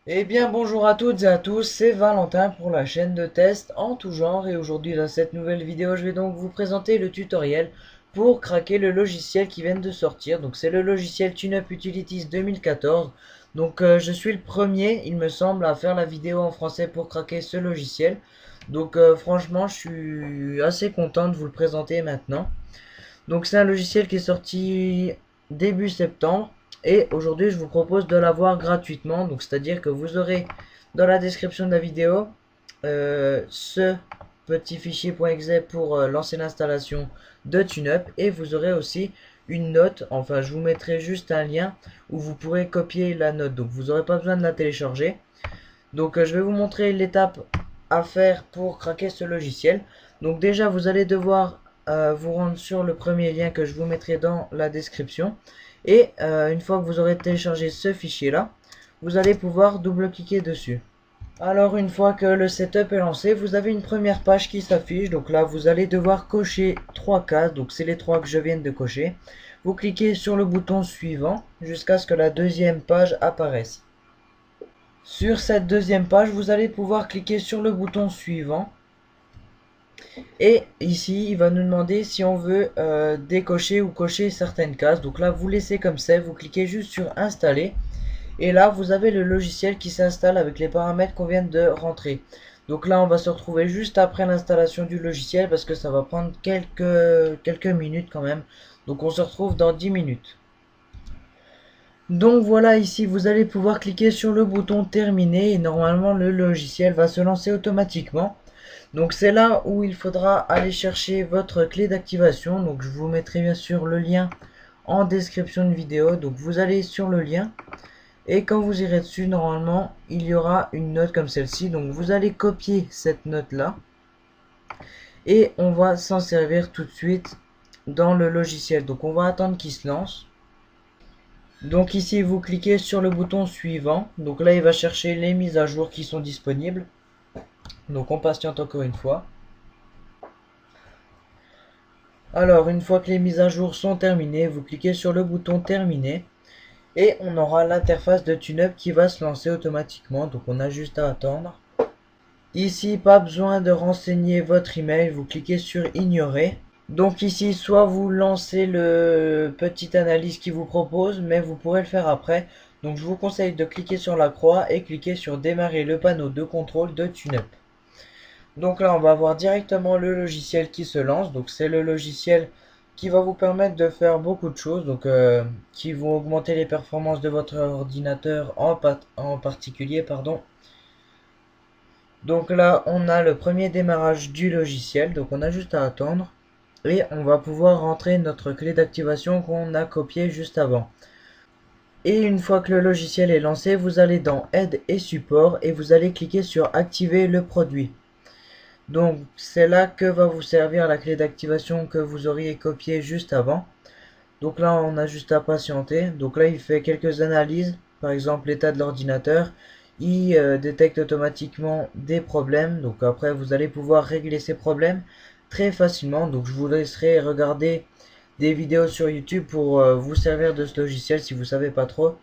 Eh bien bonjour à toutes et à tous, c'est Valentin pour la chaîne de test en tout genre et aujourd'hui dans cette nouvelle vidéo je vais donc vous présenter le tutoriel pour craquer le logiciel qui vient de sortir. Donc c'est le logiciel TuneUp Utilities 2014. Donc je suis le premier il me semble à faire la vidéo en français pour craquer ce logiciel. Donc franchement je suis assez content de vous le présenter maintenant. Donc c'est un logiciel qui est sorti début septembre et aujourd'hui je vous propose de l'avoir gratuitement. Donc c'est-à-dire que vous aurez dans la description de la vidéo ce petit fichier .exe pour lancer l'installation de TuneUp et vous aurez aussi une note, enfin je vous mettrai juste un lien où vous pourrez copier la note. Donc vous n'aurez pas besoin de la télécharger. Donc je vais vous montrer l'étape à faire pour craquer ce logiciel. Donc déjà vous allez devoir vous rendre sur le premier lien que je vous mettrai dans la description. Et une fois que vous aurez téléchargé ce fichier là, vous allez pouvoir double-cliquer dessus. Alors une fois que le setup est lancé, vous avez une première page qui s'affiche. Donc là vous allez devoir cocher 3 cases. Donc c'est les 3 que je viens de cocher. Vous cliquez sur le bouton suivant jusqu'à ce que la deuxième page apparaisse. Sur cette deuxième page, vous allez pouvoir cliquer sur le bouton suivant. Et ici, il va nous demander si on veut décocher ou cocher certaines cases. Donc là, vous laissez comme ça, vous cliquez juste sur installer. Et là, vous avez le logiciel qui s'installe avec les paramètres qu'on vient de rentrer. Donc là, on va se retrouver juste après l'installation du logiciel parce que ça va prendre quelques minutes quand même. Donc on se retrouve dans 10 minutes. Donc voilà, ici vous allez pouvoir cliquer sur le bouton terminer et normalement le logiciel va se lancer automatiquement. Donc c'est là où il faudra aller chercher votre clé d'activation. Donc je vous mettrai bien sûr le lien en description de vidéo. Donc vous allez sur le lien et quand vous irez dessus, normalement il y aura une note comme celle-ci. Donc vous allez copier cette note là et on va s'en servir tout de suite dans le logiciel. Donc on va attendre qu'il se lance. Donc ici vous cliquez sur le bouton suivant. Donc là il va chercher les mises à jour qui sont disponibles. Donc on patiente encore une fois. Alors une fois que les mises à jour sont terminées, vous cliquez sur le bouton terminer. Et on aura l'interface de TuneUp qui va se lancer automatiquement. Donc on a juste à attendre. Ici pas besoin de renseigner votre email. Vous cliquez sur ignorer. Donc ici, soit vous lancez le petit analyse qui vous propose, mais vous pourrez le faire après. Donc je vous conseille de cliquer sur la croix et cliquer sur démarrer le panneau de contrôle de TuneUp. Donc là, on va voir directement le logiciel qui se lance. Donc c'est le logiciel qui va vous permettre de faire beaucoup de choses. Donc qui vont augmenter les performances de votre ordinateur en particulier, pardon. Donc là, on a le premier démarrage du logiciel. Donc on a juste à attendre. Et on va pouvoir rentrer notre clé d'activation qu'on a copiée juste avant. Et une fois que le logiciel est lancé, vous allez dans aide et support et vous allez cliquer sur activer le produit. Donc c'est là que va vous servir la clé d'activation que vous auriez copiée juste avant. Donc là on a juste à patienter. Donc là il fait quelques analyses, par exemple l'état de l'ordinateur. Il détecte automatiquement des problèmes. Donc après vous allez pouvoir régler ces problèmes très facilement. Donc je vous laisserai regarder des vidéos sur YouTube pour vous servir de ce logiciel si vous ne savez pas trop.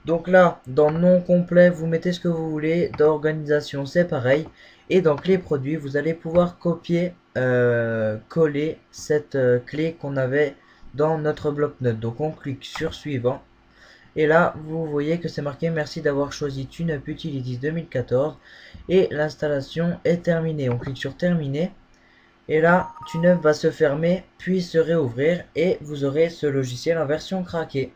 Donc là, dans nom complet, vous mettez ce que vous voulez. Dans organisation, c'est pareil. Et dans clé produit, vous allez pouvoir copier, coller cette clé qu'on avait dans notre bloc-notes. Donc on clique sur suivant. Et là, vous voyez que c'est marqué merci d'avoir choisi TuneUp Utilities 2014. Et l'installation est terminée. On clique sur terminer. Et là, TuneUp va se fermer, puis se réouvrir. Et vous aurez ce logiciel en version craquée.